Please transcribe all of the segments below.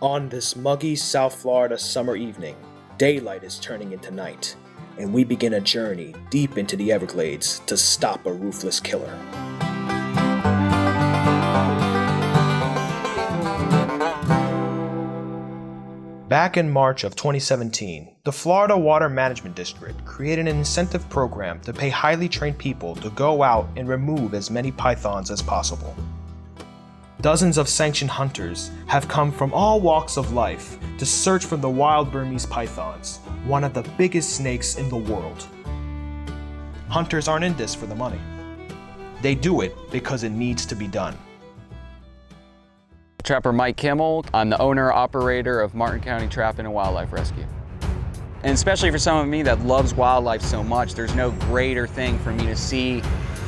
On this muggy South Florida summer evening, daylight is turning into night, and we begin a journey deep into the Everglades to stop a ruthless killer. Back in March of 2017, the Florida Water Management District created an incentive program to pay highly trained people to go out and remove as many pythons as possible. Dozens of sanctioned hunters have come from all walks of life to search for the wild Burmese pythons, one of the biggest snakes in the world. Hunters aren't in this for the money. They do it because it needs to be done. Trapper Mike Kimmel. I'm the owner-operator of Martin County Trapping and Wildlife Rescue. And especially for someone like me that loves wildlife so much, there's no greater thing for me to see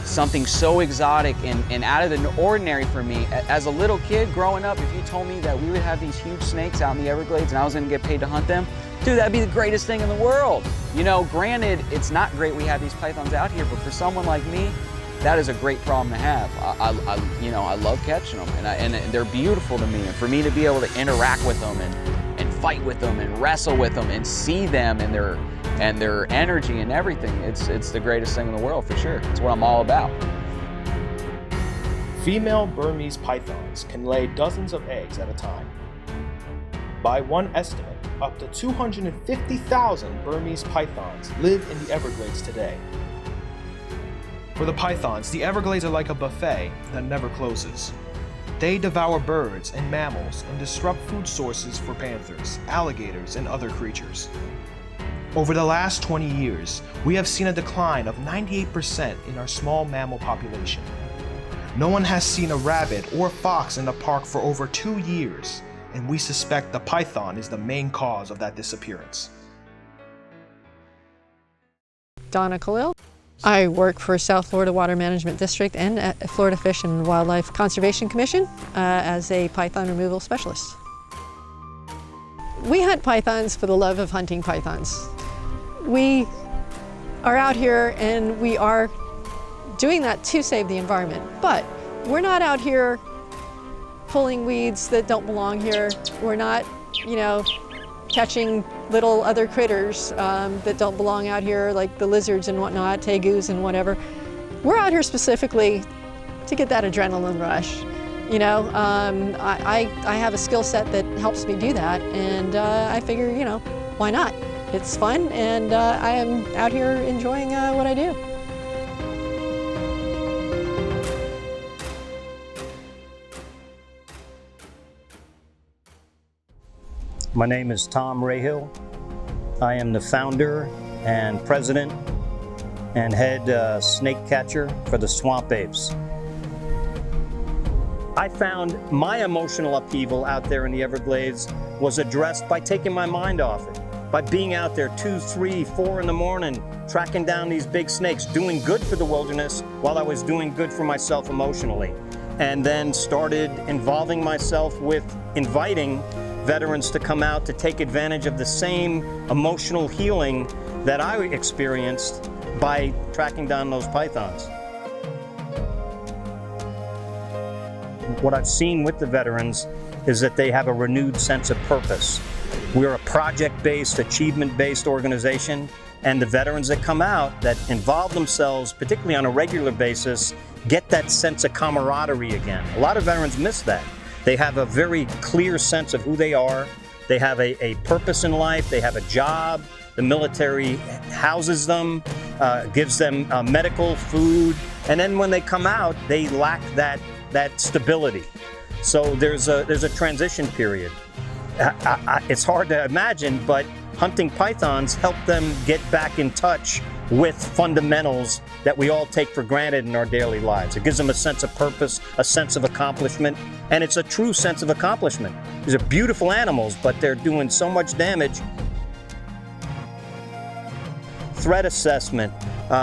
something so exotic and out of the ordinary for me. As a little kid growing up, if you told me that we would have these huge snakes out in the Everglades and I was gonna get paid to hunt them, dude, that'd be the greatest thing in the world. You know, granted, it's not great we have these pythons out here, but for someone like me, that is a great problem to have. I love catching them, and they're beautiful to me. And for me to be able to interact with them and fight with them and wrestle with them and see them and their energy and everything, it's the greatest thing in the world for sure. It's what I'm all about. Female Burmese pythons can lay dozens of eggs at a time. By one estimate, up to 250,000 Burmese pythons live in the Everglades today. For the pythons, the Everglades are like a buffet that never closes. They devour birds and mammals and disrupt food sources for panthers, alligators, and other creatures. Over the last 20 years, we have seen a decline of 98% in our small mammal population. No one has seen a rabbit or fox in the park for over 2 years, and we suspect the python is the main cause of that disappearance. Donna Khalil. I work for South Florida Water Management District and at Florida Fish and Wildlife Conservation Commission as a python removal specialist. We hunt pythons for the love of hunting pythons. We are out here and we are doing that to save the environment, but we're not out here pulling weeds that don't belong here. We're not, catching little other critters that don't belong out here, like the lizards and whatnot, tegus and whatever. We're out here specifically to get that adrenaline rush. I have a skill set that helps me do that, and I figure, why not? It's fun, and I am out here enjoying what I do. My name is Tom Rahill. I am the founder and president and head snake catcher for the Swamp Apes. I found my emotional upheaval out there in the Everglades was addressed by taking my mind off it, by being out there 2, 3, 4 in the morning, tracking down these big snakes, doing good for the wilderness while I was doing good for myself emotionally. And then started involving myself with inviting veterans to come out to take advantage of the same emotional healing that I experienced by tracking down those pythons. What I've seen with the veterans is that they have a renewed sense of purpose. We're a project-based, achievement-based organization, and the veterans that come out that involve themselves, particularly on a regular basis, get that sense of camaraderie again. A lot of veterans miss that. They have a very clear sense of who they are. They have a purpose in life. They have a job. The military houses them, gives them medical, food, and then when they come out, they lack that stability. So there's a transition period. It's hard to imagine, but hunting pythons help them get back in touch with fundamentals that we all take for granted in our daily lives. It gives them a sense of purpose, a sense of accomplishment, and it's a true sense of accomplishment. These are beautiful animals, but they're doing so much damage. Threat assessment,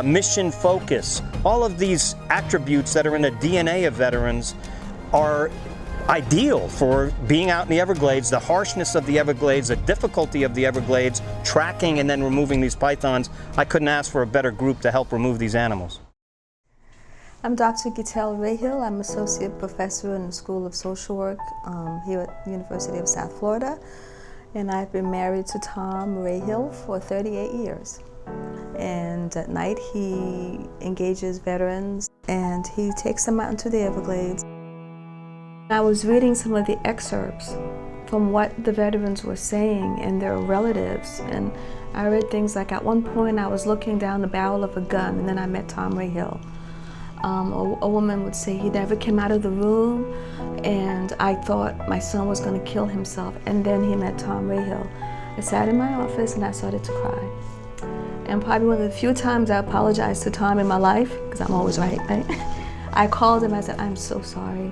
mission focus, all of these attributes that are in the DNA of veterans are ideal for being out in the Everglades. The harshness of the Everglades, the difficulty of the Everglades, tracking and then removing these pythons. I couldn't ask for a better group to help remove these animals. I'm Dr. Gitel Rayhill. I'm Associate Professor in the School of Social Work here at the University of South Florida. And I've been married to Tom Rayhill for 38 years. And at night he engages veterans and he takes them out into the Everglades. I was reading some of the excerpts from what the veterans were saying and their relatives. And I read things like, at one point I was looking down the barrel of a gun and then I met Tom Rayhill. A woman would say he never came out of the room and I thought my son was going to kill himself, and then he met Tom Rayhill. I sat in my office and I started to cry. And probably one of the few times I apologized to Tom in my life, because I'm always right? I called him, I said, I'm so sorry.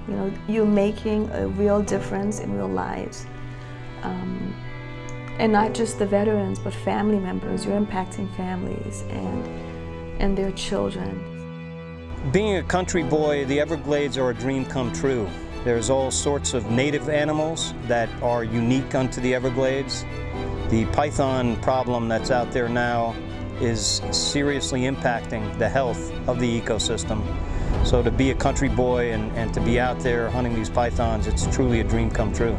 You know, you're making a real difference in real lives. And not just the veterans, but family members. You're impacting families and their children. Being a country boy, the Everglades are a dream come true. There's all sorts of native animals that are unique unto the Everglades. The python problem that's out there now is seriously impacting the health of the ecosystem. So to be a country boy and to be out there hunting these pythons, it's truly a dream come true.